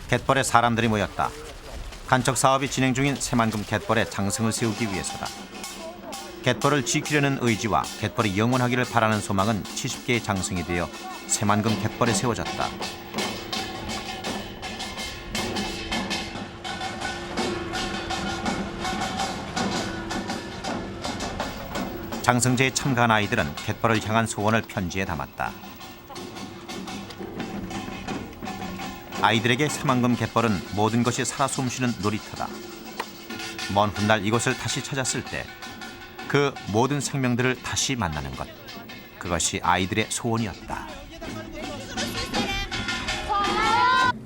갯벌에 사람들이 모였다. 간척 사업이 진행 중인 새만금 갯벌에 장승을 세우기 위해서다. 갯벌을 지키려는 의지와 갯벌이 영원하기를 바라는 소망은 70개의 장승이 되어 새만금 갯벌에 세워졌다. 장승제에 참가한 아이들은 갯벌을 향한 소원을 편지에 담았다. 아이들에게 새만금 갯벌은 모든 것이 살아 숨쉬는 놀이터다. 먼 훗날 이곳을 다시 찾았을 때 그 모든 생명들을 다시 만나는 것. 그것이 아이들의 소원이었다.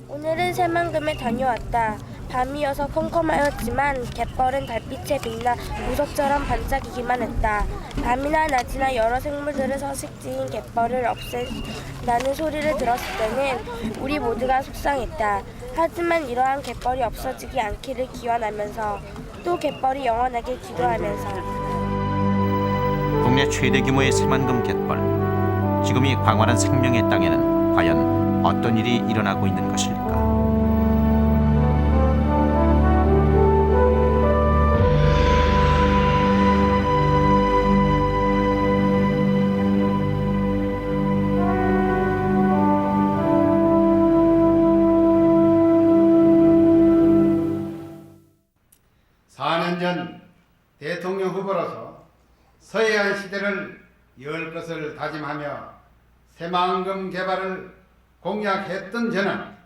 오늘은 새만금에 다녀왔다. 밤이어서 컴컴하였지만 갯벌은 달빛에 빛나 보석처럼 반짝이기만 했다. 밤이나 낮이나 여러 생물들을 서식지인 갯벌을 없앤다는 소리를 들었을 때는 우리 모두가 속상했다. 하지만 이러한 갯벌이 없어지지 않기를 기원하면서 또 갯벌이 영원하게 기도하면서 국내 최대 규모의 새만금 갯벌. 지금 이 광활한 생명의 땅에는 과연 어떤 일이 일어나고 있는 것일까? 전 대통령 후보로서 서해안 시대를 열 것을 다짐하며 새만금 개발을 공약했던 저는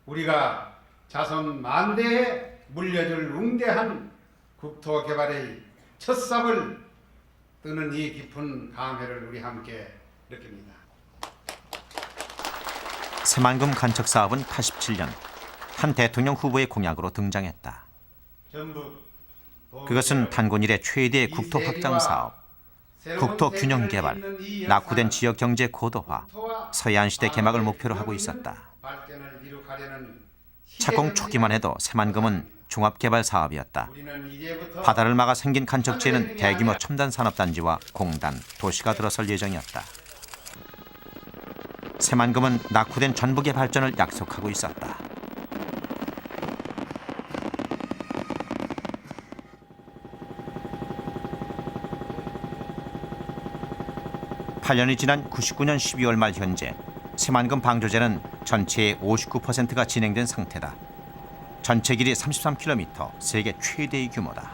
우리가 자손 만대에 물려줄 웅대한 국토 개발의 첫 삽을 뜨는 이 깊은 감회를 우리 함께 느낍니다. 새만금 간척 사업은 87년 한 대통령 후보의 공약으로 등장했다. 그것은 단군 이래 최대의 국토 확장 사업, 국토 균형 개발, 낙후된 지역 경제 고도화, 서해안 시대 개막을 목표로 하고 있었다. 착공 초기만 해도 새만금은 종합개발 사업이었다. 바다를 막아 생긴 간척지에는 대규모 첨단 산업단지와 공단, 도시가 들어설 예정이었다. 새만금은 낙후된 전북의 발전을 약속하고 있었다. (8년이) 지난 99년 12월 말 현재 새만금 방조제는 전체의 59%가 진행된 상태다. 전체 길이 33km, 세계 최대의 규모다.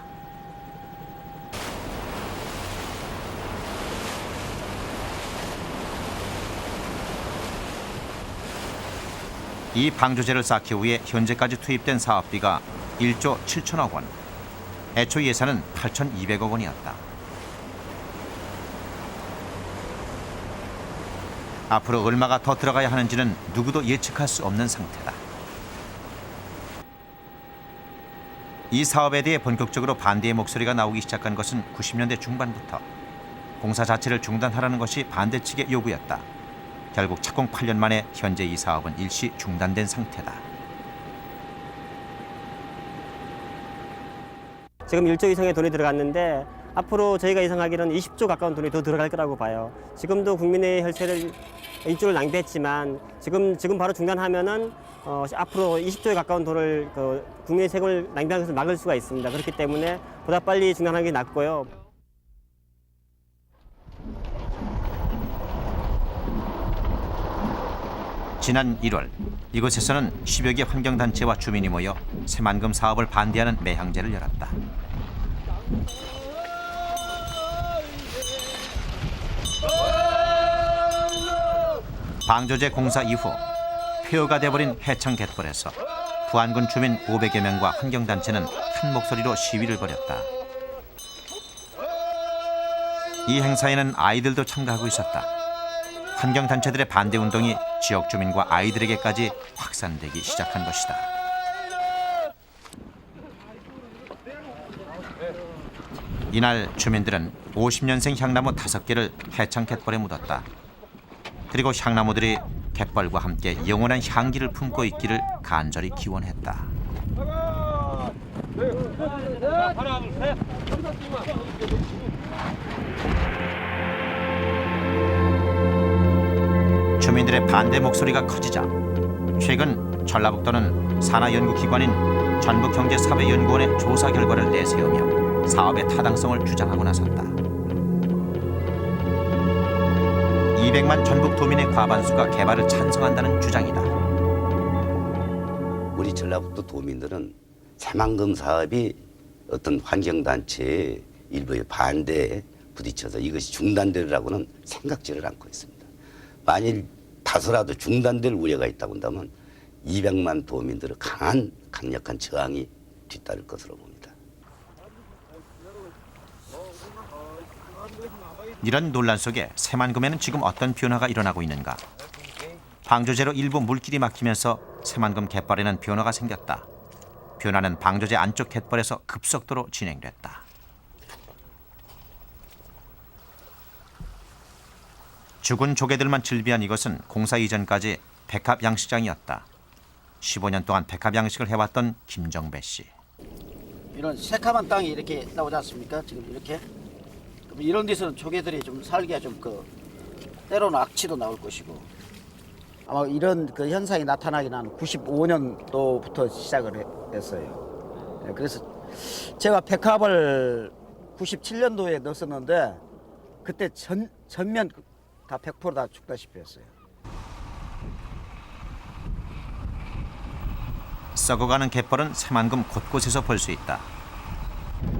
이 방조제를 쌓기 위해 현재까지 투입된 사업비가 1조 7천억 원. 애초 예산은 8,200억 원이었다. 앞으로 얼마가 더 들어가야 하는지는 누구도 예측할 수 없는 상태다. 이 사업에 대해 본격적으로 반대의 목소리가 나오기 시작한 것은 90년대 중반부터. 공사 자체를 중단하라는 것이 반대 측의 요구였다. 결국 착공 8년 만에 현재 이 사업은 일시 중단된 상태다. 지금 1조 이상의 돈이 들어갔는데 앞으로 저희가 예상하기로는 20조 가까운 돈이 더 들어갈 거라고 봐요. 지금도 국민의 혈세를 1조를 낭비했지만 지금 바로 중단하면은 앞으로 20조에 가까운 돈을 국민의 세금을 낭비하는 것을 막을 수가 있습니다. 그렇기 때문에 보다 빨리 중단하는 게 낫고요. 지난 1월 이곳에서는 10여 개 환경단체와 주민이 모여 새만금 사업을 반대하는 매향제를 열었다. 방조제 공사 이후 폐허가 돼버린 해창 갯벌에서 부안군 주민 500여 명과 환경단체는 한 목소리로 시위를 벌였다. 이 행사에는 아이들도 참가하고 있었다. 환경단체들의 반대운동이 지역 주민과 아이들에게까지 확산되기 시작한 것이다. 이날 주민들은 50년생 향나무 5개를 해창 갯벌에 묻었다. 그리고 향나무들이 갯벌과 함께 영원한 향기를 품고 있기를 간절히 기원했다. 주민들의 반대 목소리가 커지자 최근 전라북도는 산하연구기관인 전북경제사회연구원의 조사 결과를 내세우며 사업의 타당성을 주장하고 나섰다. 200만 전북 도민의 과반수가 개발을 찬성한다는 주장이다. 우리 전라북도 도민들은 새만금 사업이 어떤 환경단체의 일부의 반대에 부딪혀서 이것이 중단되리라고는 생각지를 않고 있습니다. 만일 다소라도 중단될 우려가 있다고 한다면 200만 도민들의 강력한 저항이 뒤따를 것으로 봅니다. 이런 논란 속에 새만금에는 지금 어떤 변화가 일어나고 있는가? 방조제로 일부 물길이 막히면서 새만금 갯벌에는 변화가 생겼다. 변화는 방조제 안쪽 갯벌에서 급속도로 진행됐다. 죽은 조개들만 즐비한 이것은 공사 이전까지 백합 양식장이었다. 15년 동안 백합 양식을 해왔던 김정배 씨. 이런 새카만 땅이 이렇게 나오지 않습니까? 지금 이렇게. 그럼 이런 데서는 조개들이 좀 살기가 좀 때로는 악취도 나올 것이고. 아마 이런 현상이 나타나긴 한 95년도부터 시작을 했어요. 네, 그래서 제가 백합을 97년도에 넣었었는데 그때 전면 다 100% 다 죽다시피 했어요. 썩어가는 갯벌은 새만금 곳곳에서 볼 수 있다.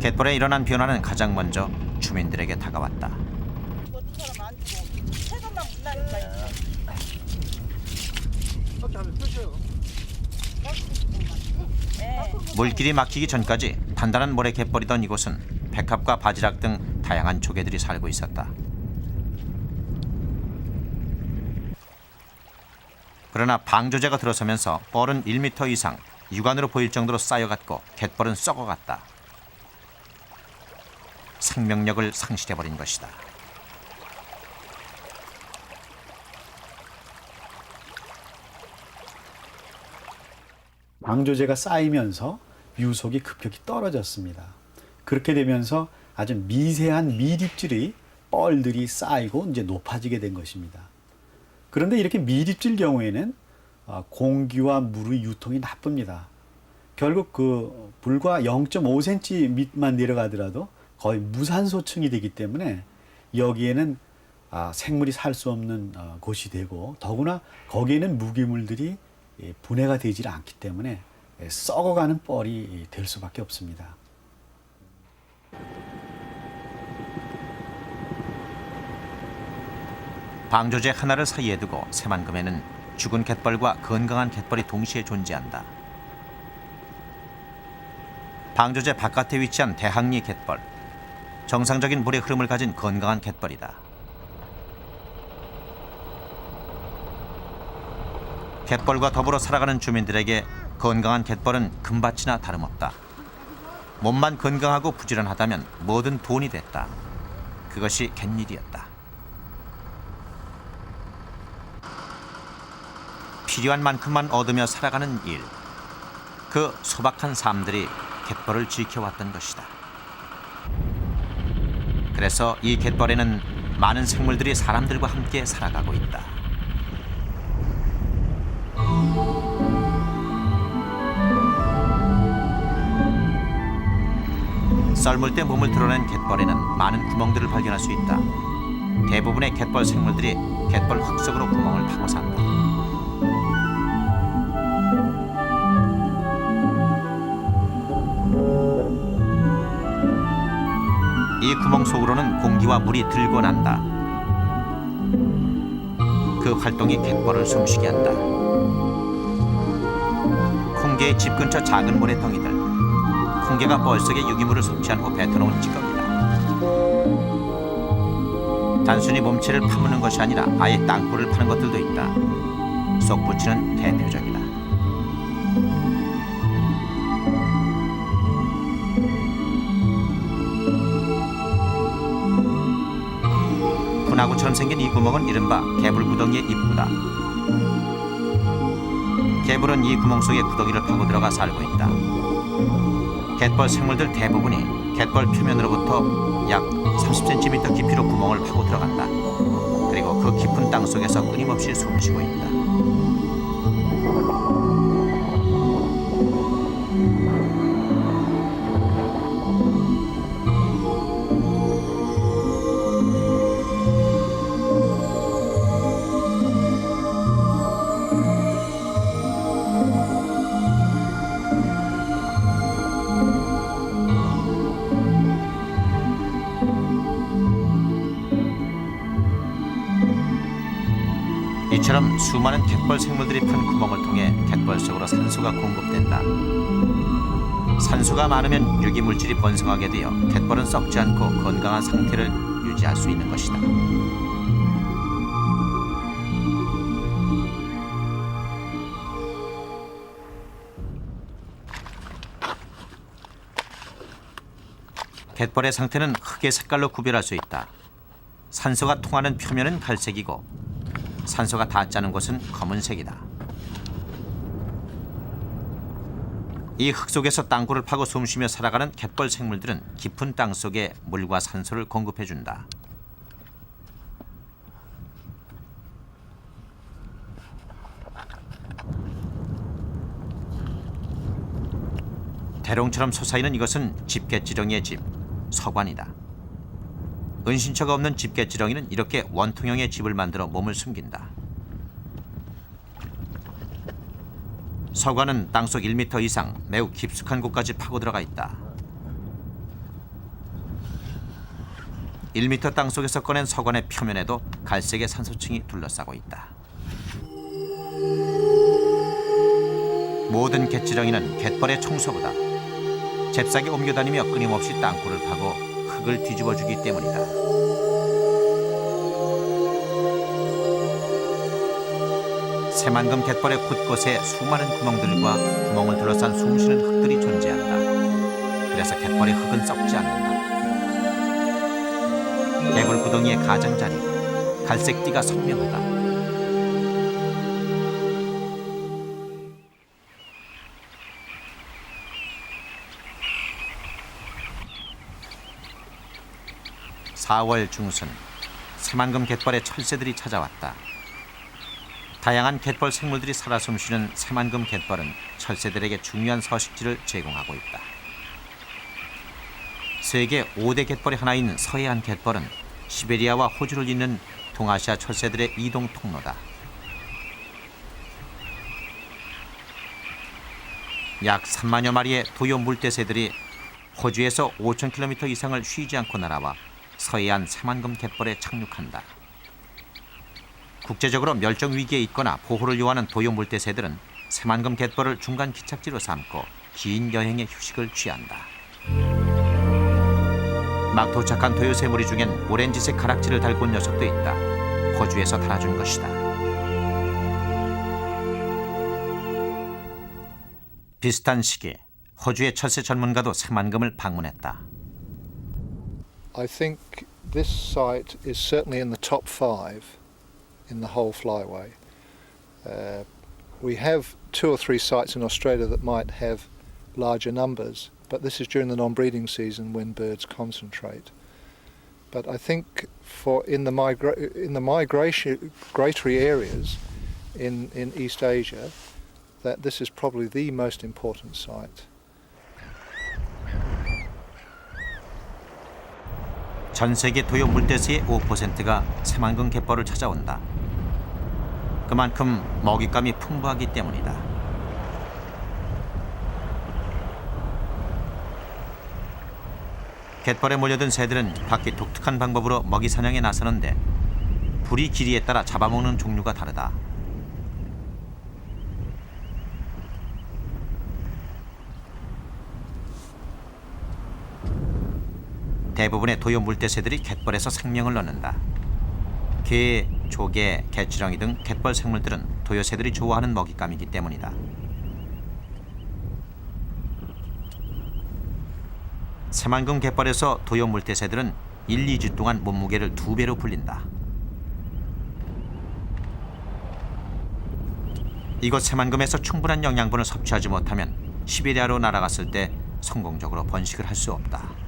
갯벌에 일어난 변화는 가장 먼저 주민들에게 다가왔다. 물길이 막히기 전까지 단단한 모래 갯벌이던 이곳은 백합과 바지락 등 다양한 조개들이 살고 있었다. 그러나 방조제가 들어서면서 뻘은 1m 이상 육안으로 보일 정도로 쌓여갔고 갯벌은 썩어갔다. 생명력을 상실해버린 것이다. 방조제가 쌓이면서 유속이 급격히 떨어졌습니다. 그렇게 되면서 아주 미세한 미립질이 뻘들이 쌓이고 이제 높아지게 된 것입니다. 그런데 이렇게 미립질 경우에는 공기와 물의 유통이 나쁩니다. 결국 불과 0.5cm 밑만 내려가더라도 거의 무산소층이 되기 때문에 여기에는 생물이 살 수 없는 곳이 되고 더구나 거기에는 무기물들이 분해가 되질 않기 때문에 썩어가는 뻘이 될 수밖에 없습니다. 방조제 하나를 사이에 두고 새만금에는 죽은 갯벌과 건강한 갯벌이 동시에 존재한다. 방조제 바깥에 위치한 대항리 갯벌. 정상적인 물의 흐름을 가진 건강한 갯벌이다. 갯벌과 더불어 살아가는 주민들에게 건강한 갯벌은 금밭이나 다름없다. 몸만 건강하고 부지런하다면 뭐든 돈이 됐다. 그것이 갯일이었다. 필요한 만큼만 얻으며 살아가는 일. 그 소박한 삶들이 갯벌을 지켜왔던 것이다. 그래서 이 갯벌에는 많은 생물들이 사람들과 함께 살아가고 있다. 썰물 때 몸을 드러낸 갯벌에는 많은 구멍들을 발견할 수 있다. 대부분의 갯벌 생물들이 갯벌 흙 속으로 구멍을 파고 산다. 이 구멍 속으로는 공기와 물이 들고 난다. 그 활동이 갯벌을 숨쉬게 한다. 콩게의 집 근처 작은 모래덩이들. 콩게가 뻘 속에 유기물을 섭취한 후 뱉어놓은 찌꺼기다. 단순히 몸체를 파묻는 것이 아니라 아예 땅굴을 파는 것들도 있다. 쏙붙이는 대표적이다. 분화구처럼 생긴 이 구멍은 이른바 개불구덩이의 입구다. 개불은 이 구멍 속에 구덩이를 파고 들어가 살고 있다. 갯벌 생물들 대부분이 갯벌 표면으로부터 약 30cm 깊이로 구멍을 파고 들어간다. 그리고 그 깊은 땅 속에서 끊임없이 숨쉬고 있다. 이처럼 수많은 갯벌 생물들이 판 구멍을 통해 갯벌 속으로 산소가 공급된다. 산소가 많으면 유기물질이 번성하게 되어 갯벌은 썩지 않고 건강한 상태를 유지할 수 있는 것이다. 갯벌의 상태는 흙의 색깔로 구별할 수 있다. 산소가 통하는 표면은 갈색이고 산소가 닿지 않은 곳은 검은색이다. 이 흙 속에서 땅굴을 파고 숨쉬며 살아가는 갯벌 생물들은 깊은 땅 속에 물과 산소를 공급해준다. 대롱처럼 솟아있는 이것은 집게지렁이의 집, 서관이다. 은신처가 없는 집게지렁이는 이렇게 원통형의 집을 만들어 몸을 숨긴다. 서관은 땅속 1m 이상 매우 깊숙한 곳까지 파고들어가 있다. 1m 땅속에서 꺼낸 서관의 표면에도 갈색의 산소층이 둘러싸고 있다. 모든 갯지렁이는 갯벌의 청소보다 잽싸게 옮겨다니며 끊임없이 땅굴을 파고 흙을 뒤집어주기 때문이다. 새만금 갯벌의 곳곳에 수많은 구멍들과 구멍을 둘러싼 숨쉬는 흙들이 존재한다. 그래서 갯벌의 흙은 썩지 않는다. 개굴구덩이의 가장자리, 갈색띠가 선명하다. (4월) 중순 새만금 갯벌에 철새들이 찾아왔다. 다양한 갯벌 생물들이 살아 숨쉬는 새만금 갯벌은 철새들에게 중요한 서식지를 제공하고 있다. 세계 5대 갯벌의 하나인 서해안 갯벌은 시베리아와 호주를 잇는 동아시아 철새들의 이동 통로다. 약 3만여 마리의 도요 물대새들이 호주에서 5,000km 이상을 쉬지 않고 날아와 서해안 새만금 갯벌에 착륙한다. 국제적으로 멸종 위기에 있거나 보호를 요하는 도요 물대새들은 새만금 갯벌을 중간 기착지로 삼고 긴 여행의 휴식을 취한다. 막 도착한 도요새 무리 중엔 오렌지색 가락지를 달고 온 녀석도 있다. 호주에서 달아준 것이다. 비슷한 시기 호주의 철새 전문가도 새만금을 방문했다. I think this site is certainly in the top 5 in the whole flyway. We have 2 or 3 sites in Australia that might have larger numbers, but this is during the non-breeding season when birds concentrate. But I think in the migratory areas in East Asia, that this is probably the most important site. 전 세계 도요 물대새의 5%가 새만금 갯벌을 찾아온다. 그만큼 먹잇감이 풍부하기 때문이다. 갯벌에 몰려든 새들은 각기 독특한 방법으로 먹이 사냥에 나서는데 부리 길이에 따라 잡아먹는 종류가 다르다. 대부분의 도요 물대새들이 갯벌에서 생명을 얻는다. 개, 조개, 개치렁이 등 갯벌 생물들은 도요새들이 좋아하는 먹잇감이기 때문이다. 새만금 갯벌에서 도요 물대새들은 1, 2주 동안 몸무게를 2배로 불린다. 이곳 새만금에서 충분한 영양분을 섭취하지 못하면 시베리아로 날아갔을 때 성공적으로 번식을 할 수 없다.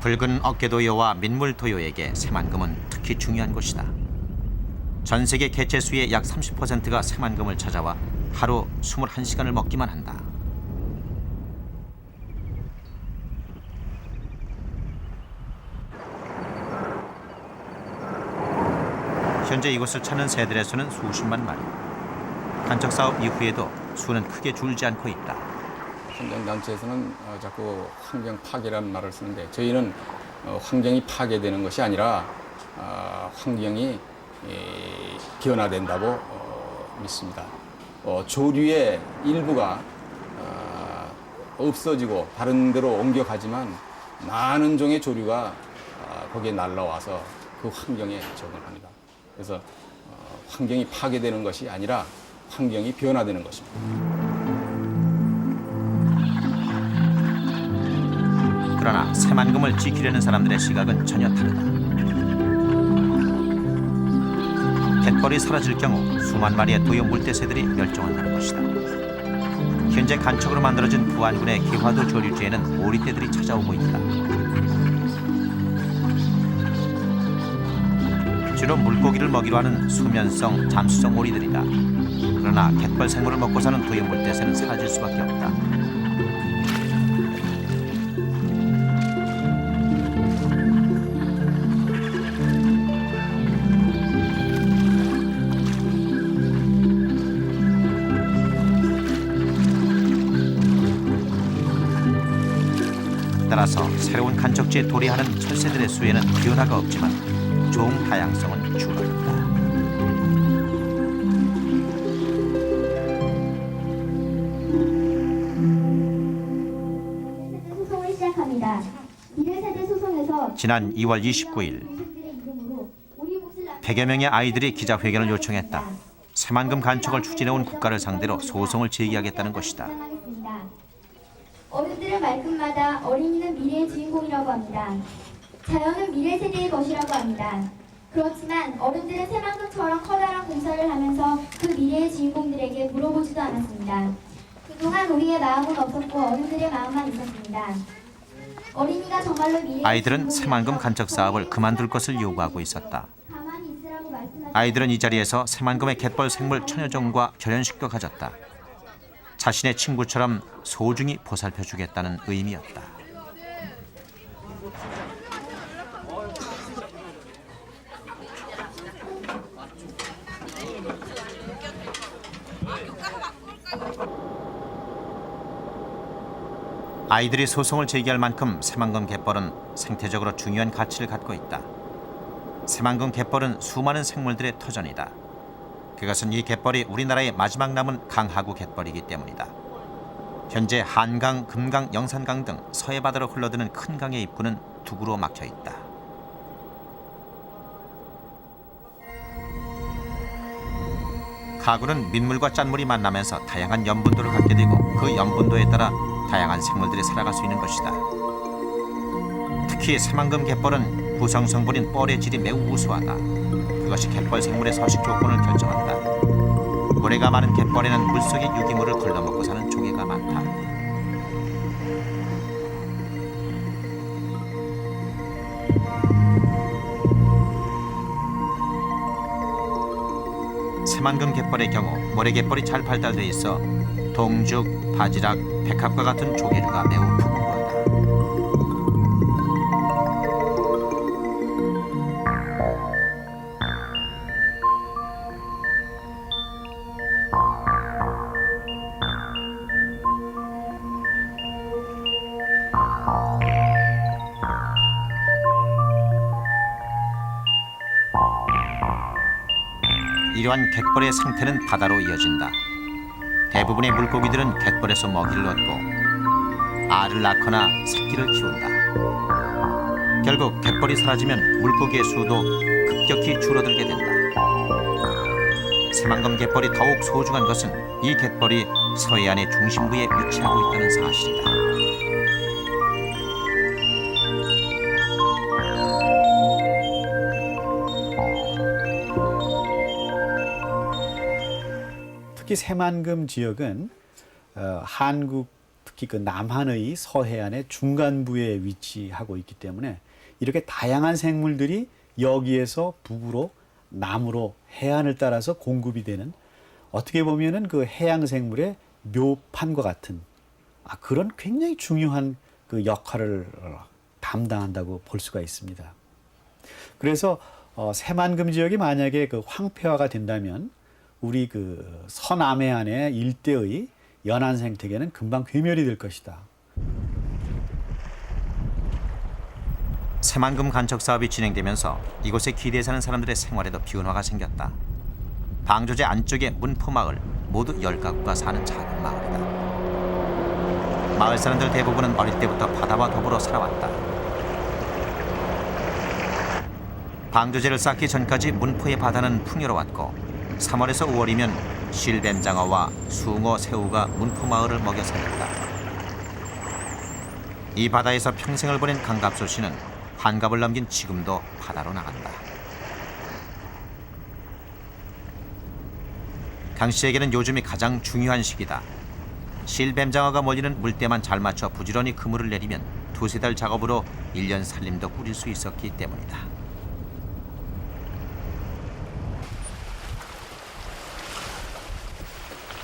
붉은 어깨도요와 민물도요에게 새만금은 특히 중요한 곳이다. 전 세계 개체수의 약 30%가 새만금을 찾아와 하루 21시간을 먹기만 한다. 현재 이곳을 찾는 새들의 수는 수십만 마리. 간척 사업 이후에도 수는 크게 줄지 않고 있다. 환경단체에서는 자꾸 환경 파괴라는 말을 쓰는데 저희는 환경이 파괴되는 것이 아니라 환경이 변화된다고 믿습니다. 조류의 일부가 없어지고 다른 데로 옮겨가지만 많은 종의 조류가 거기에 날라와서 그 환경에 적응합니다. 그래서 환경이 파괴되는 것이 아니라 환경이 변화되는 것입니다. 그러나 새만금을 지키려는 사람들의 시각은 전혀 다르다. 갯벌이 사라질 경우 수만 마리의 도요 물대새들이 멸종한다는 것이다. 현재 간척으로 만들어진 부안군의 기화도 조류지에는 오리떼들이 찾아오고 있다. 주로 물고기를 먹이로 하는 수면성, 잠수성 오리들이다. 그러나 갯벌 생물을 먹고 사는 도요 물대새는 사라질 수밖에 없다. 따라서 새로운 간척지에 도래하는 철새들의 수에는 변화가 없지만 종 다양성은 줄어든다. 소송을 시작합니다. 미래세대 소송에서 지난 2월 29일 100여 명의 아이들이 기자회견을 요청했다. 새만금 간척을 추진해온 국가를 상대로 소송을 제기하겠다는 것이다. 어른들의 말끝마다 어린이는 미래의 주인공이라고 합니다. 자연은 미래 세대의 것이라고 합니다. 그렇지만 어른들은 새만금처럼 커다란 공사를 하면서 그 미래의 주인공들에게 물어보지도 않았습니다. 그동안 우리의 마음은 없었고 어른들의 마음만 있었습니다. 어린이가 정말로 미래의 아이들은 주인공이라면 새만금 간척 사업을 그만둘 것을 요구하고 있었다. 가만히 있으라고 말씀하지 아이들은 이 자리에서 새만금의 갯벌 생물 천여종과 결연식도 가졌다. 자신의 친구처럼 소중히 보살펴주겠다는 의미였다. 아이들이 소송을 제기할 만큼 새만금 갯벌은 생태적으로 중요한 가치를 갖고 있다. 새만금 갯벌은 수많은 생물들의 터전이다. 그것은 이 갯벌이 우리나라의 마지막 남은 강하구 갯벌이기 때문이다. 현재 한강, 금강, 영산강 등 서해 바다로 흘러드는 큰 강의 입구는 두구로 막혀 있다. 가구는 민물과 짠물이 만나면서 다양한 염분도를 갖게 되고 그 염분도에 따라 다양한 생물들이 살아갈 수 있는 것이다. 특히 새만금 갯벌은 부성 성분인 뻘의 질이 매우 우수하다. 그것이 갯벌 생물의 서식 조건을 결정한다. 모래가 많은 갯벌에는 물속의 유기물을 걸러먹고 사는 조개가 많다. 새만금 갯벌의 경우 모래갯벌이 잘 발달돼 있어 동죽, 바지락, 백합과 같은 조개류가 매우 풍부하다. 이러한 갯벌의 생태는 바다로 이어진다. 대부분의 물고기들은 갯벌에서 먹이를 얻고 알을 낳거나 새끼를 키운다. 결국 갯벌이 사라지면 물고기의 수도 급격히 줄어들게 된다. 새만금 갯벌이 더욱 소중한 것은 이 갯벌이 서해안의 중심부에 위치하고 있다는 사실이다. 특히 새만금 지역은 한국 특히 그 남한의 서해안의 중간부에 위치하고 있기 때문에 이렇게 다양한 생물들이 여기에서 북으로 남으로 해안을 따라서 공급이 되는, 어떻게 보면은 그 해양 생물의 묘판과 같은 그런 굉장히 중요한 그 역할을 담당한다고 볼 수가 있습니다. 그래서 새만금 지역이 만약에 그 황폐화가 된다면 우리 그 서남해안의 일대의 연안 생태계는 금방 괴멸이 될 것이다. 새만금 간척 사업이 진행되면서 이곳에 기대에 사는 사람들의 생활에도 변화가 생겼다. 방조제 안쪽의 문포마을, 모두 10가구가 사는 작은 마을이다. 마을 사람들 대부분은 어릴 때부터 바다와 더불어 살아왔다. 방조제를 쌓기 전까지 문포의 바다는 풍요로웠고 3월에서 5월이면 실뱀장어와 숭어, 새우가 문포마을을 먹여 살렸다. 이 바다에서 평생을 보낸 강갑소 씨는 한갑을 넘긴 지금도 바다로 나간다. 강 씨에게는 요즘이 가장 중요한 시기다. 실뱀장어가 몰리는 물때만 잘 맞춰 부지런히 그물을 내리면 2-3달 작업으로 1년 살림도 꾸릴 수 있었기 때문이다.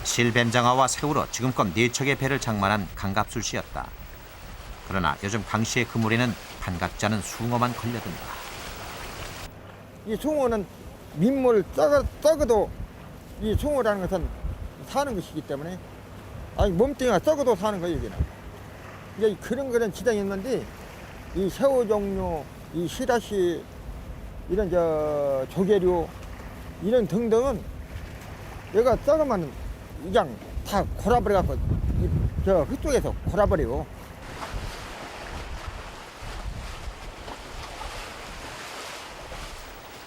실뱀장어와 새우로 지금껏 4척의 배를 장만한 강갑술 씨였다. 그러나 요즘 강 씨의 그물에는 반갑지 않은 숭어만 걸려든다. 이 숭어는 민물 썩어도 이 숭어라는 것은 사는 것이기 때문에 몸뚱이가 썩어도 사는 거예요. 여기는. 이제 그런 지장이 있는데 이 새우 종류, 이 시라시, 이런 조개류 이런 등등은 얘가 썩으면 그냥 다 골아버려 갖고 그쪽에서 골아버려요.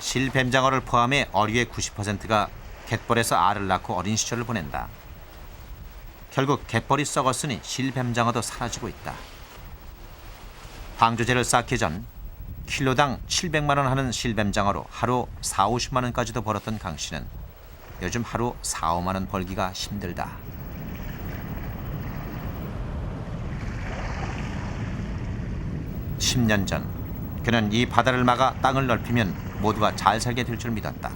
실뱀장어를 포함해 어류의 90%가 갯벌에서 알을 낳고 어린 시절을 보낸다. 결국 갯벌이 썩었으니 실뱀장어도 사라지고 있다. 방조제를 쌓기 전 킬로당 700만 원 하는 실뱀장어로 하루 4-50만 원까지도 벌었던 강 씨는 요즘 하루 4-5만 원 벌기가 힘들다. (10년) 전 그는 이 바다를 막아 땅을 넓히면 모두가 잘 살게 될 줄 믿었다.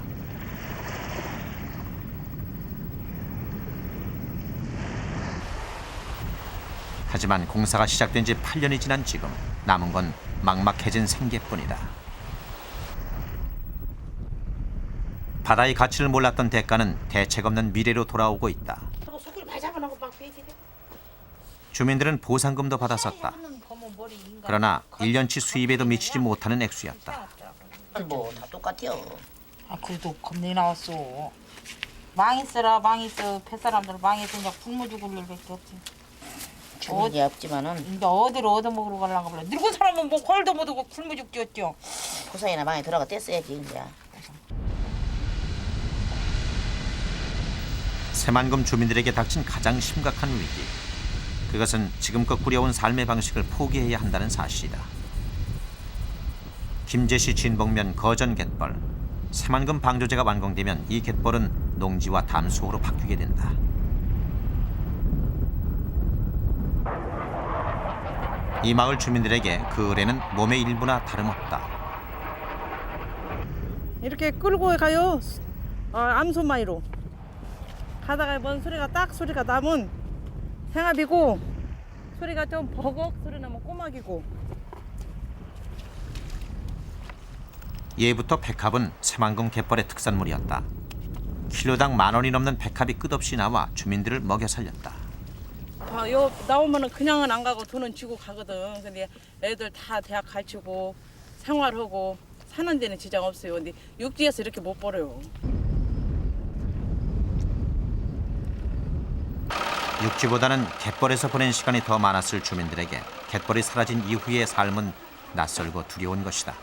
하지만 공사가 시작된 지 8년이 지난 지금 남은 건 막막해진 생계뿐이다. 바다의 가치를 몰랐던 대가는 대책 없는 미래로 돌아오고 있다. 주민들은 보상금도 받았었다. 그러나 1년치 수입에도 미치지 못하는 액수였다. 다 똑같아요. 그래도 겁내 나왔어. 망했어라 망했어. 뱃사람들 망해서 그냥 굶어 죽을 일밖에 없지. 죽은 게 없지만은 이제 어디로 얻어먹으러 가려고 그래. 늙은 사람은 뭐 헐도 못 하고 굶어 죽지 어쩌. 포상이나 많이 들어가 뗐어야지 이제. 새만금 주민들에게 닥친 가장 심각한 위기. 그것은 지금껏 꾸려온 삶의 방식을 포기해야 한다는 사실이다. 김제시 진복면 거전 갯벌. 새만금 방조제가 완공되면 이 갯벌은 농지와 담수호로 바뀌게 된다. 이 마을 주민들에게 그 을에는 몸의 일부나 다름없다. 이렇게 끌고 가요. 암소마이로. 가다가 뭔 소리가 나면 생합이고 소리가 좀 버걱 소리 나면 꼬막이고. 예부터 백합은 새만금 갯벌의 특산물이었다. 킬로당 10,000원이 넘는 백합이 끝없이 나와 주민들을 먹여 살렸다. 요 나오면은 그냥은 안 가고 돈은 주고 가거든. 근데 애들 다 대학 가르치고 생활하고 사는 데는 지장 없어요. 근데 육지에서 이렇게 못 벌어요. 육지보다는 갯벌에서 보낸 시간이 더 많았을 주민들에게 갯벌이 사라진 이후의 삶은 낯설고 두려운 것이다.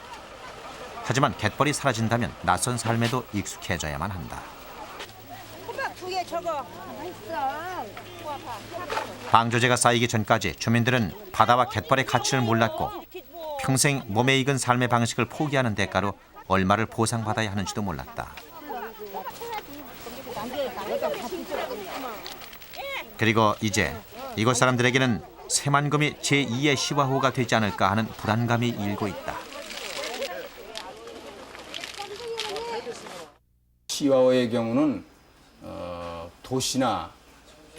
하지만 갯벌이 사라진다면 낯선 삶에도 익숙해져야만 한다. 두개 저거. 방조제가 쌓이기 전까지 주민들은 바다와 갯벌의 가치를 몰랐고 평생 몸에 익은 삶의 방식을 포기하는 대가로 얼마를 보상받아야 하는지도 몰랐다. 그리고 이제 이곳 사람들에게는 새만금이 제2의 시화호가 되지 않을까 하는 불안감이 일고 있다. 시화호의 경우는 도시나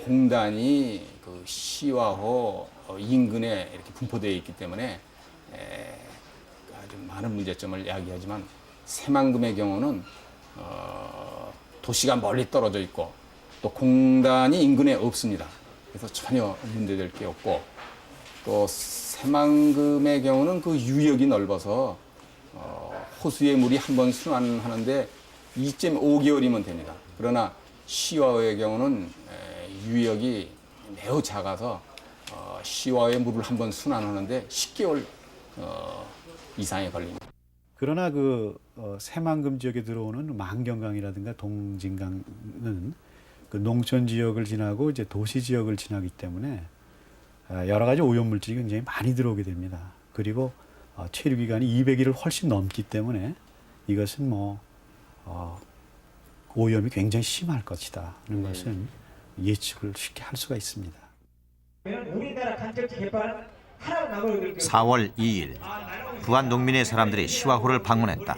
공단이 그 시화호 인근에 이렇게 분포되어 있기 때문에 아주 많은 문제점을 야기하지만 새만금의 경우는 도시가 멀리 떨어져 있고 또 공단이 인근에 없습니다. 그래서 전혀 문제될 게 없고 또 새만금의 경우는 그 유역이 넓어서 호수의 물이 한 번 순환하는데 2.5개월이면 됩니다. 그러나 시화호의 경우는 유역이 매우 작아서 시화호의 물을 한 번 순환하는데 10개월 이상이 걸립니다. 그러나 그 새만금 지역에 들어오는 만경강이라든가 동진강은 그 농촌 지역을 지나고 이제 도시 지역을 지나기 때문에 여러 가지 오염물질이 굉장히 많이 들어오게 됩니다. 그리고 체류 기간이 200일을 훨씬 넘기 때문에 이것은 오염이 굉장히 심할 것이다는 것은 예측을 쉽게 할 수가 있습니다. 4월 2일 부안 농민의 사람들이 시화호를 방문했다.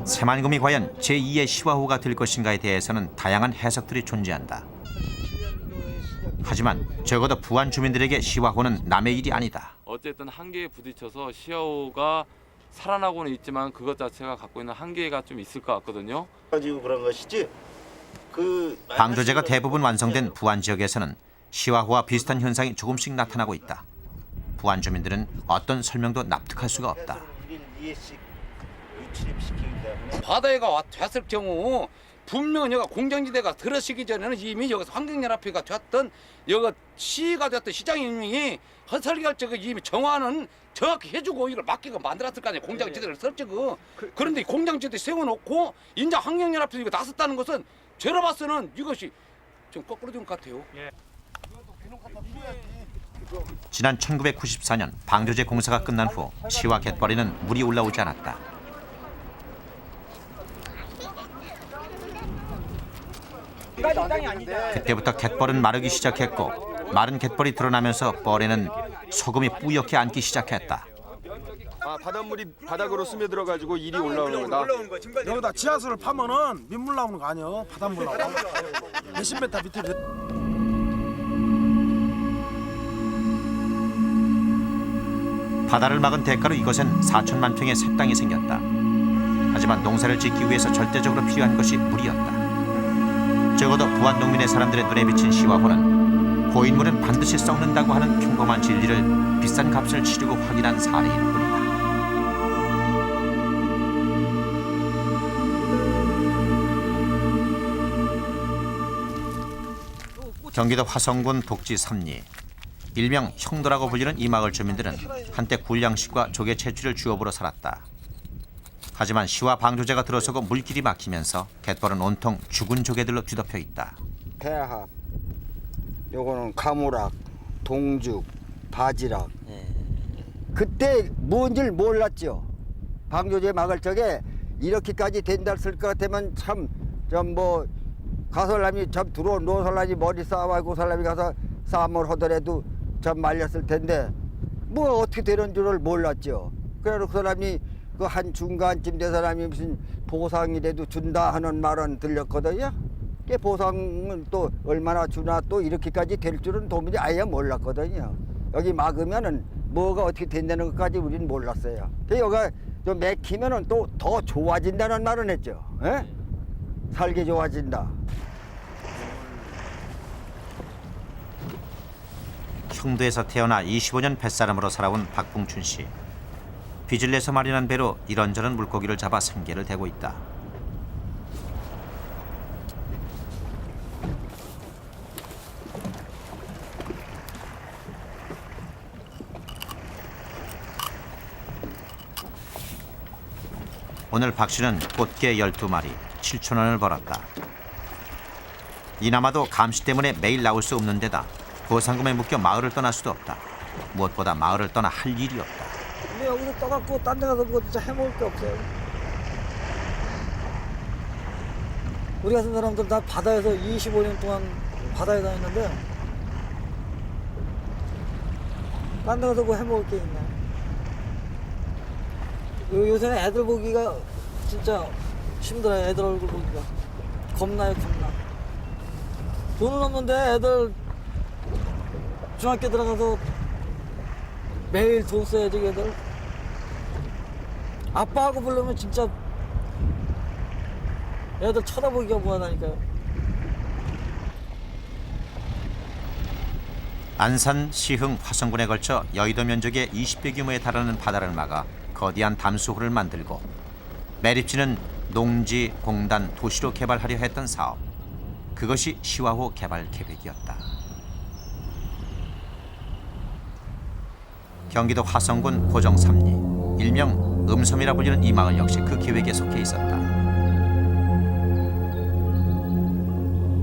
새만금이 과연 제2의 시화호가 될 것인가에 대해서는 다양한 해석들이 존재한다. 하지만 적어도 부안 주민들에게 시화호는 남의 일이 아니다. 어쨌든 한계에 부딪혀서 시화호가 살아나고는 있지만 그것 자체가 갖고 있는 한계가 좀 있을 것 같거든요. 가지고 그런 것이지. 방조제가 대부분 완성된 부안 지역에서는 시화호와 비슷한 현상이 조금씩 나타나고 있다. 부안 주민들은 어떤 설명도 납득할 수가 없다. 바다에가 왔을 경우 분명히 여기가 공정지대가 들어서기 전에는 이미 여기서 환경연합회가 됐던 여기 시가 됐던 시장님이 설계할 적에 이미 정화는 정확히 해주고 이걸 맡기고 만들었을 거 아니에요. 공장지대를 설치고. 그런데 공장지대 세워놓고 인자 환경연합회가 이거 나섰다는 것은 제가 봐서는 이것이 좀 거꾸로 된 것 같아요. 지난 1994년 방조제 공사가 끝난 후 시와 갯벌에는 물이 올라오지 않았다. 그때부터 갯벌은 마르기 시작했고 마른 갯벌이 드러나면서 뻘에는 소금이 뿌옇게 앉기 시작했다. 바닷물이 바닥으로 스며들어가지고 일이 올라오는 거다. 여기다 지하수를 파면은 민물 나오는 거 아니야? 바닷물 나오고 몇십 메타 밑에. 바다를 막은 대가로 이곳엔 4천만 평의 새 땅이 생겼다. 하지만 농사를 짓기 위해서 절대적으로 필요한 것이 물이었다. 적어도 부안 농민의 사람들의 눈에 비친 시화호는 고인물은 반드시 썩는다고 하는 평범한 진리를 비싼 값을 치르고 확인한 사례일 뿐이다. 경기도 화성군 독지 삼리. 일명 형도라고 불리는 이 마을 주민들은 한때 굴양식과 조개 채취를 주업으로 살았다. 하지만 시와 방조제가 들어서고 물길이 막히면서 갯벌은 온통 죽은 조개들로 뒤덮여 있다. 대합, 요거는 가무락, 동죽, 바지락. 그때 뭔지를 몰랐죠. 방조제 막을 적에 이렇게까지 된다 쓸 것 같으면 가설남이 들어온 노설남이 머리 싸워가지고 설남이 가서 싸움을 하더라도 말렸을 텐데 어떻게 되는 줄을 몰랐죠. 그래서 그 사람이 그 한 중간쯤 된 사람이 무슨 보상이라도 준다 하는 말은 들렸거든요. 그 보상은 또 얼마나 주나 또 이렇게까지 될 줄은 도무지 아예 몰랐거든요. 여기 막으면은 뭐가 어떻게 된다는 것까지 우리는 몰랐어요. 여기가 좀 맥히면은 또 더 좋아진다는 말은 했죠. 에? 살기 좋아진다. 형도에서 태어나 25년 뱃사람으로 살아온 박봉춘 씨. 빚을 내서 마련한 배로 이런저런 물고기를 잡아 생계를 대고 있다. 오늘 박 씨는 꽃게 12마리, 7천 원을 벌었다. 이나마도 감시 때문에 매일 나올 수 없는 데다 보상금에 묶여 마을을 떠날 수도 없다. 무엇보다 마을을 떠나 할 일이 없다. 근데 여기서 떠갖고 딴 데 가서 뭐 진짜 해먹을 게 없어요. 우리 같은 사람들 다 바다에서 25년 동안 바다에 다녔는데 딴 데 가서 뭐 해먹을 게 있나. 요새는 애들 보기가 진짜 힘들어요. 애들 얼굴 보기가 겁나요. 겁나. 돈은 없는데 애들 중학교 들어가서 매일 돈 써야지. 애들 아빠하고 부르면 진짜 애들 쳐다보기가 뭐하다니까요. 안산, 시흥, 화성군에 걸쳐 여의도 면적의 20배 규모에 달하는 바다를 막아 거대한 담수호를 만들고 매립지는 농지, 공단, 도시로 개발하려 했던 사업. 그것이 시화호 개발 계획이었다. 경기도 화성군 고정 3리, 일명 음섬이라 불리는 이 마을 역시 그 계획에 속해 있었다.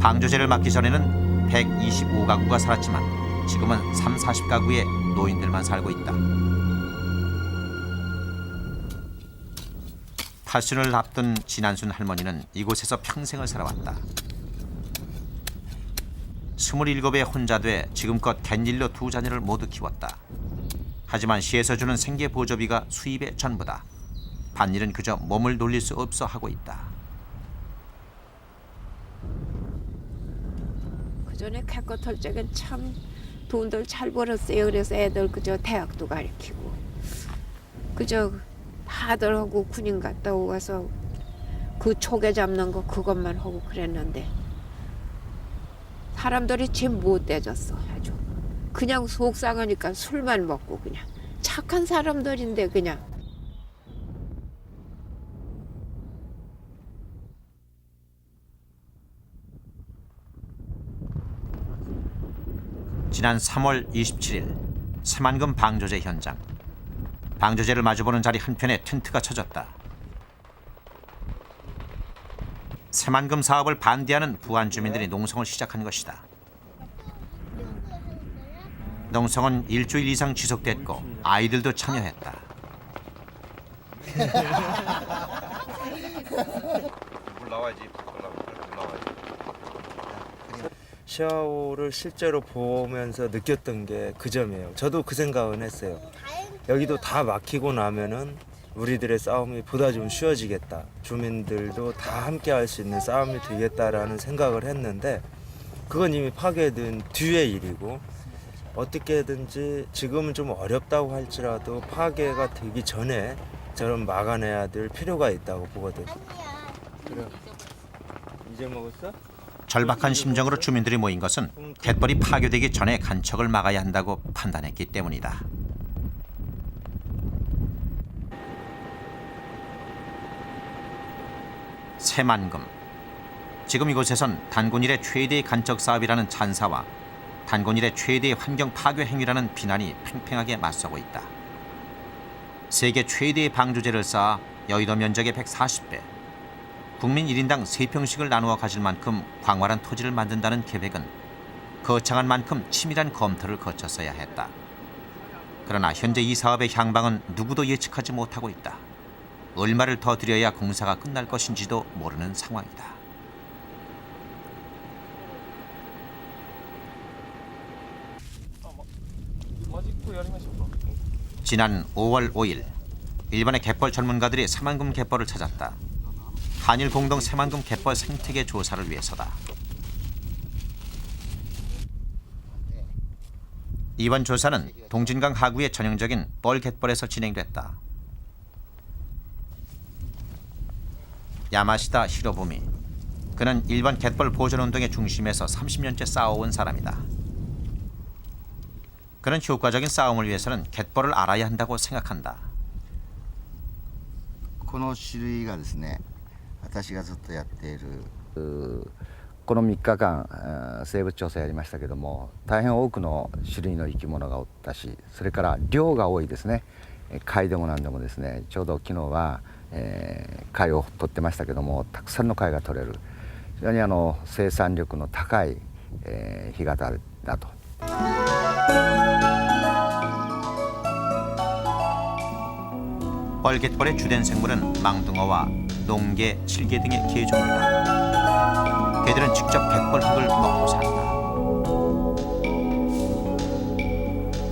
방조제를 막기 전에는 125가구가 살았지만 지금은 30-40가구의 노인들만 살고 있다. 팔순을 앞둔 진한순 할머니는 이곳에서 평생을 살아왔다. 27에 혼자 돼 지금껏 갯일로 2자녀를 모두 키웠다. 하지만 시에서 주는 생계 보조비가 수입의 전부다. 밭일은 그저 몸을 돌릴 수 없어 하고 있다. 그전에 개껏 털 적엔 참 돈들 잘 벌었어요. 그래서 애들 그저 대학도 가르치고 그저 아들하고 군인 갔다 오고 가서 그 초계 잡는 거 그것만 하고 그랬는데 사람들이 집 못 대줬어. 아주 그냥 속상하니까 술만 먹고 그냥 착한 사람들인데 그냥. 지난 3월 27일 새만금 방조제 현장. 방조제를 마주보는 자리 한편에 텐트가 쳐졌다. 새만금 사업을 반대하는 부안 주민들이 농성을 시작한 것이다. 농성은 일주일 이상 지속됐고 아이들도 참여했다. 물 나와야지. 시화호를 실제로 보면서 느꼈던 게 그 점이에요. 저도 그 생각은 했어요. 여기도 다 막히고 나면은 우리들의 싸움이 보다 좀 쉬워지겠다. 주민들도 다 함께 할 수 있는 싸움이 되겠다라는 생각을 했는데 그건 이미 파괴된 뒤의 일이고 어떻게든지 지금은 좀 어렵다고 할지라도 파괴가 되기 전에 저런 막아내야 될 필요가 있다고 보거든요. 그래. 이제 먹었어? 절박한 심정으로 주민들이 모인 것은 갯벌이 파괴되기 전에 간척을 막아야 한다고 판단했기 때문이다. 새만금. 지금 이곳에선 단군일의 최대의 간척 사업이라는 찬사와 단군일의 최대의 환경 파괴 행위라는 비난이 팽팽하게 맞서고 있다. 세계 최대의 방조제를 쌓아 여의도 면적의 140배, 국민 1인당 3평씩을 나누어 가질 만큼 광활한 토지를 만든다는 계획은 거창한 만큼 치밀한 검토를 거쳤어야 했다. 그러나 현재 이 사업의 향방은 누구도 예측하지 못하고 있다. 얼마를 더 들여야 공사가 끝날 것인지도 모르는 상황이다. 지난 5월 5일 일본의 갯벌 전문가들이 새만금 갯벌을 찾았다. 한일 공동 새만금 갯벌 생태계 조사를 위해서다. 이번 조사는 동진강 하구의 전형적인 뻘 갯벌에서 진행됐다. 야마시다 히로부미. 그는 일본 갯벌 보존운동의 중심에서 30년째 싸워온 사람이다. 그는 효과적인 싸움을 위해서는 갯벌을 알아야 한다고 생각한다. この種類がですね、私がずっとやっているこの3日間生物調査やりましたけども、大変多くの種類の生き物がおったし、それから量が多いですね。貝でも何でもですね、ちょうど昨日は、貝を取ってましたけども、たくさんの貝が取れる、非常に生産力の高い、干潟だと。 뻘갯벌의 주된 생물은 망둥어와 농개, 칠개 등의 개종이다. 개들은 직접 갯벌흙을 먹고 산다.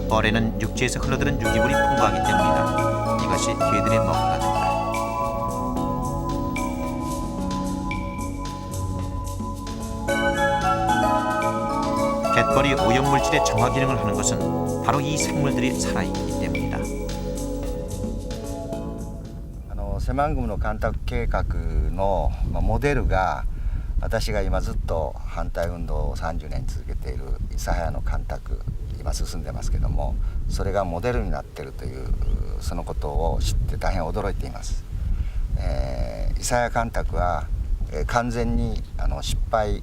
뻘에는 육지에서 흘러드는 유기물이 풍부하기 때문이다. 이것이 개들의 먹이가 된다. 갯벌이 오염물질의 정화 기능을 하는 것은 바로 이 생물들이 살아있기 때문이다. セマングムの干拓計画のモデルが私が今ずっと反対運動を30年続けている諫早の干拓今進んでますけどもそれがモデルになっているというそのことを知って大変驚いています。諫早干拓は完全に失敗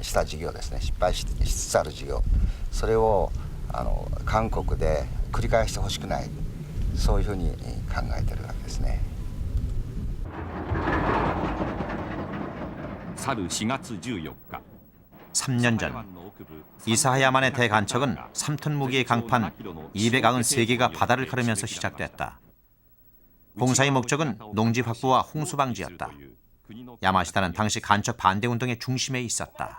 した事業ですね失敗しつつある事業それを韓国で繰り返してほしくないそういうふうに考えているわけですね。 3년 전 이사야만의 대간척은 3톤 무게의 강판 293개가 바다를 가르면서 시작됐다. 공사의 목적은 농지 확보와 홍수 방지였다. 야마시다는 당시 간척 반대 운동의 중심에 있었다.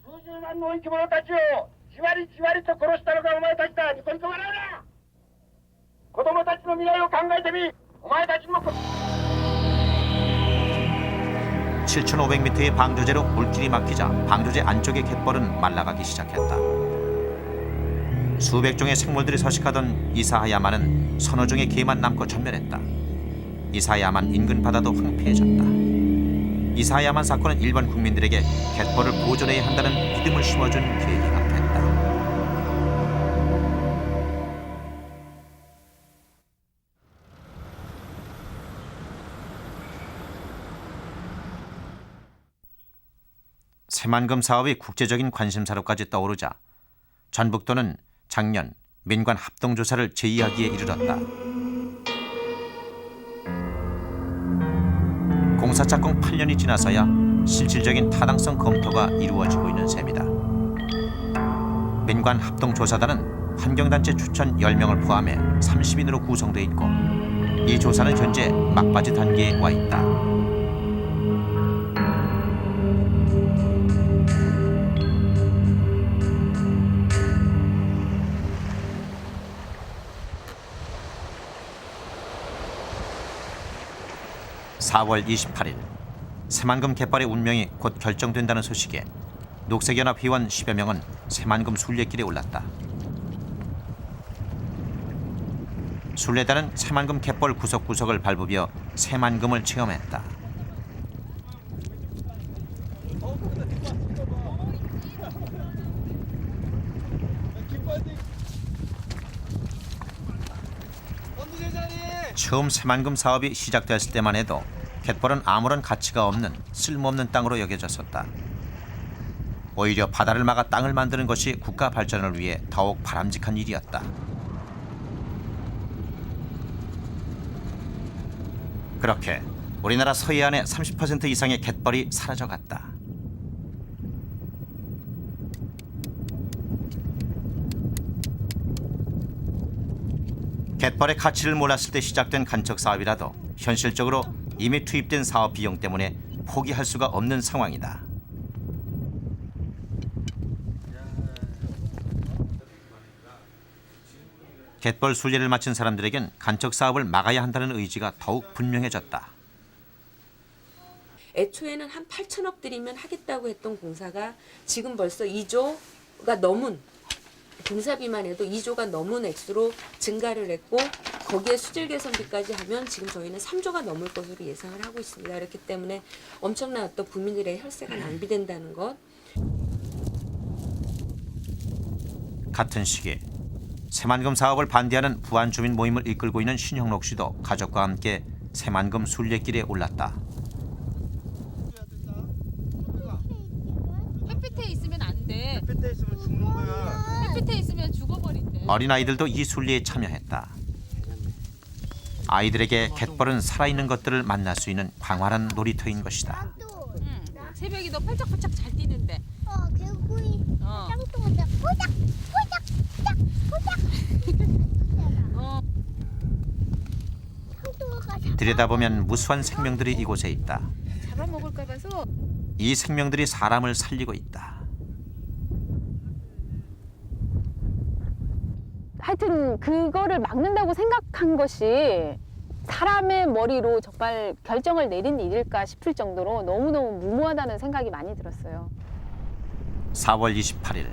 数十万の生き物たちをじわりじわりと殺したのがお前たちだ。ニコニコ笑うな。子供たちの未来を考えてみ。お前たちも 7,500m의 방조제로 물길이 막히자 방조제 안쪽의 갯벌은 말라가기 시작했다. 수백 종의 생물들이 서식하던 이사야만은 서너 종의 개만 남고 전멸했다. 이사야만 인근 바다도 황폐해졌다. 이사야만 사건은 일본 국민들에게 갯벌을 보존해야 한다는 믿음을 심어준 계기가 됐다. 새만금 사업이 국제적인 관심사로까지 떠오르자 전북도는 작년 민관 합동조사를 제의하기에 이르렀다. 공사 착공 8년이 지나서야 실질적인 타당성 검토가 이루어지고 있는 셈이다. 민관 합동조사단은 환경단체 추천 10명을 포함해 30인으로 구성돼 있고 이 조사는 현재 막바지 단계에 와 있다. (4월 28일) 새만금 갯벌의 운명이 곧 결정된다는 소식에 녹색연합 회원 10여 명은 새만금 순례길에 올랐다. 순례단은 새만금 갯벌 구석구석을 밟으며 새만금을 체험했다. 처음 새만금 사업이 시작됐을 때만 해도 갯벌은 아무런 가치가 없는 쓸모없는 땅으로 여겨졌었다. 오히려 바다를 막아 땅을 만드는 것이 국가 발전을 위해 더욱 바람직한 일이었다. 그렇게 우리나라 서해안의 30% 이상의 갯벌이 사라져갔다. 갯벌의 가치를 몰랐을 때 시작된 간척 사업이라도 현실적으로 이미 투입된 사업 비용 때문에 포기할 수가 없는 상황이다. 갯벌 순례를 마친 사람들에겐 간척 사업을 막아야 한다는 의지가 더욱 분명해졌다. 애초에는 한 8천억 들이면 하겠다고 했던 공사가 지금 벌써 2조가 넘은 공사비만 해도 2조가 넘은 액수로 증가를 했고 거기에 수질 개선비까지 하면 지금 저희는 3조가 넘을 것으로 예상을 하고 있습니다. 그렇기 때문에 엄청난 어떤 국민들의 혈세가 낭비된다는 것. 같은 시기에 새만금 사업을 반대하는 부안 주민 모임을 이끌고 있는 신형록 씨도 가족과 함께 새만금 순례길에 올랐다. 햇빛에 있으면 안 돼. 햇빛에 있으면 죽는 거야. 햇빛에 있으면 죽어버린대. 어린아이들도 이 순례에 참여했다. 아이들에게 갯벌은 살아있는 것들을 만날 수 있는 광활한 놀이터인 것이다. 새벽이 너 팔짝팔짝 잘 뛰는데. 개구리. 짱뚱한데 꼬작 꼬작 꼬작 꼬작. 들여다보면 무수한 생명들이 이곳에 있다. 잡아먹을까봐 가서 이 생명들이 사람을 살리고 있다. 하여튼 그거를 막는다고 생각한 것이 사람의 머리로 정말 결정을 내린 일일까 싶을 정도로 너무너무 무모하다는 생각이 많이 들었어요. 4월 28일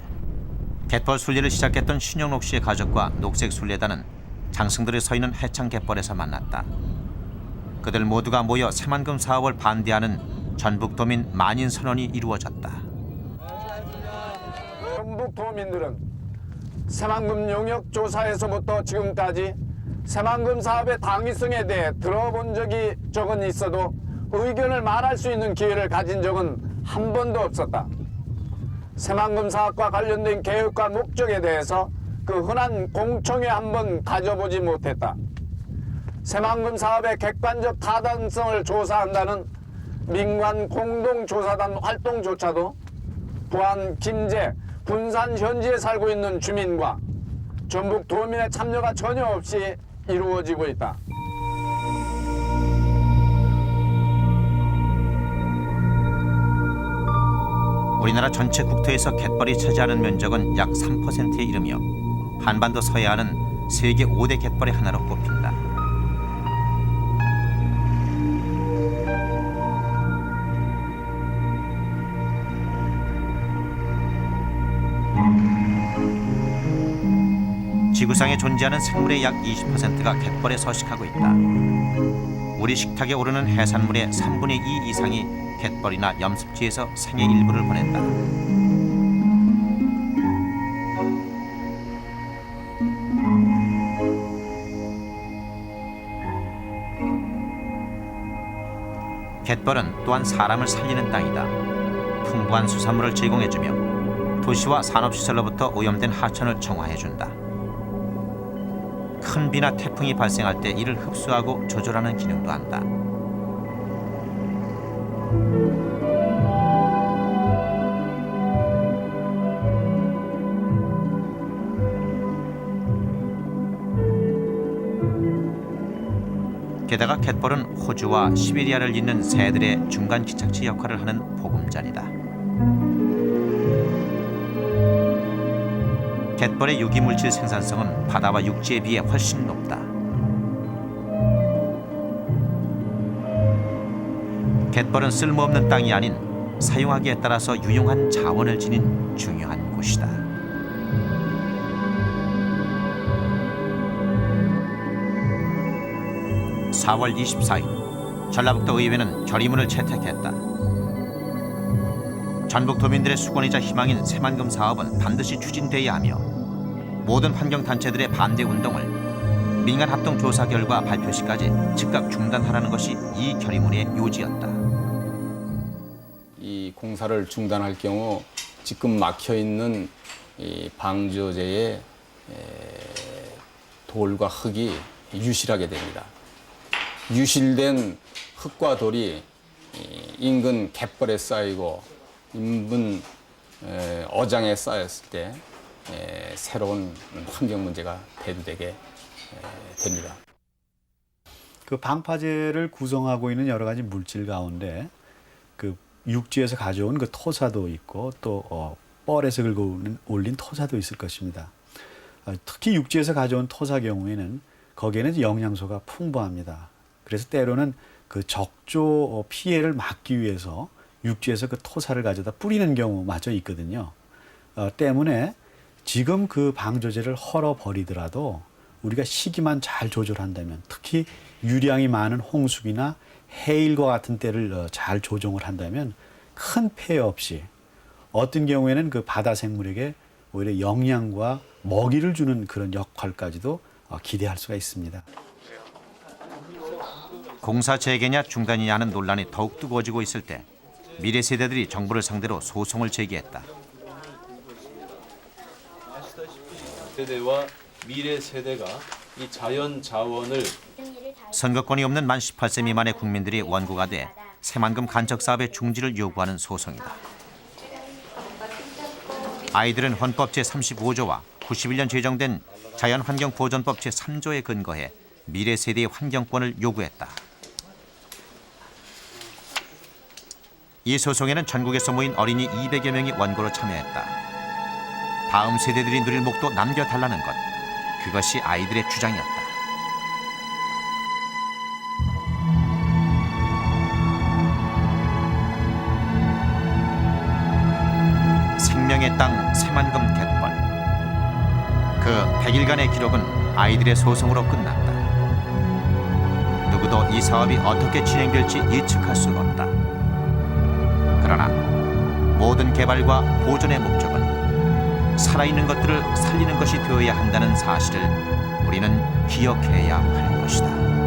갯벌 순례를 시작했던 신영록 씨의 가족과 녹색 순례단은 장승들이 서 있는 해창 갯벌에서 만났다. 그들 모두가 모여 새만금 사업을 반대하는 전북도민 만인 선언이 이루어졌다. 전북도민들은 새만금 용역 조사에서부터 지금까지 새만금 사업의 당위성에 대해 들어본 적이 적은 있어도 의견을 말할 수 있는 기회를 가진 적은 한 번도 없었다. 새만금 사업과 관련된 계획과 목적에 대해서 그 흔한 공청회 한 번 가져보지 못했다. 새만금 사업의 객관적 타당성을 조사한다는 민관 공동조사단 활동조차도 부안, 김제, 군산 현지에 살고 있는 주민과 전북 도민의 참여가 전혀 없이 이루어지고 있다. 우리나라 전체 국토에서 갯벌이 차지하는 면적은 약 3%에 이르며 한반도 서해안은 세계 5대 갯벌의 하나로 꼽힌다. 지구상에 존재하는 생물의 약 20%가 갯벌에 서식하고 있다. 우리 식탁에 오르는 해산물의 3분의 2 이상이 갯벌이나 염습지에서 생의 일부를 보낸다. 갯벌은 또한 사람을 살리는 땅이다. 풍부한 수산물을 제공해주며 도시와 산업시설로부터 오염된 하천을 정화해준다. 큰 비나 태풍이 발생할 때 이를 흡수하고 조절하는 기능도 한다. 게다가 갯벌은 호주와 시베리아를 잇는 새들의 중간 기착지 역할을 하는 보금자리다. 갯벌의 유기물질 생산성은 바다와 육지에 비해 훨씬 높다. 갯벌은 쓸모없는 땅이 아닌 사용하기에 따라서 유용한 자원을 지닌 중요한 곳이다. (4월 24일) 전라북도 의회는 결의문을 채택했다. 전북도민들의 수건이자 희망인 새만금 사업은 반드시 추진돼야 하며 모든 환경단체들의 반대 운동을 민간 합동 조사 결과 발표 시까지 즉각 중단하라는 것이 이 결의문의 요지였다. 이 공사를 중단할 경우 지금 막혀 있는 이 방조제의 돌과 흙이 유실하게 됩니다. 유실된 흙과 돌이 인근 갯벌에 쌓이고 인근 어장에 쌓였을 때 새로운 환경 문제가 대두되게 됩니다. 그 방파제를 구성하고 있는 여러 가지 물질 가운데 그 육지에서 가져온 그 토사도 있고 또 뻘에서 긁어 올린 토사도 있을 것입니다. 특히 육지에서 가져온 토사 경우에는 거기에는 영양소가 풍부합니다. 그래서 때로는 그 적조 피해를 막기 위해서 육지에서 그 토사를 가져다 뿌리는 경우마저 있거든요. 때문에 지금 그 방조제를 헐어버리더라도 우리가 시기만 잘 조절한다면, 특히 유량이 많은 홍수기나 해일과 같은 때를 잘 조정을 한다면 큰 폐해 없이 어떤 경우에는 그 바다 생물에게 오히려 영양과 먹이를 주는 그런 역할까지도 기대할 수가 있습니다. 공사 재개냐 중단이냐 하는 논란이 더욱 뜨거워지고 있을 때 미래 세대들이 정부를 상대로 소송을 제기했다. 세대와 미래 세대가 이 자연 자원을 선거권이 없는 만 18세 미만의 국민들이 원고가 돼 새만금 간척 사업의 중지를 요구하는 소송이다. 아이들은 헌법 제35조와 91년 제정된 자연환경보전법 제3조에 근거해 미래 세대의 환경권을 요구했다. 이 소송에는 전국에서 모인 어린이 200여 명이 원고로 참여했다. 다음 세대들이 누릴 목도 남겨달라는 것. 그것이 아이들의 주장이었다. 생명의 땅 새만금 갯벌. 그 100일간의 기록은 아이들의 소송으로 끝났다. 누구도 이 사업이 어떻게 진행될지 예측할 수 없다. 그러나 모든 개발과 보존의 목적은 살아있는 것들을 살리는 것이 되어야 한다는 사실을 우리는 기억해야 할 것이다.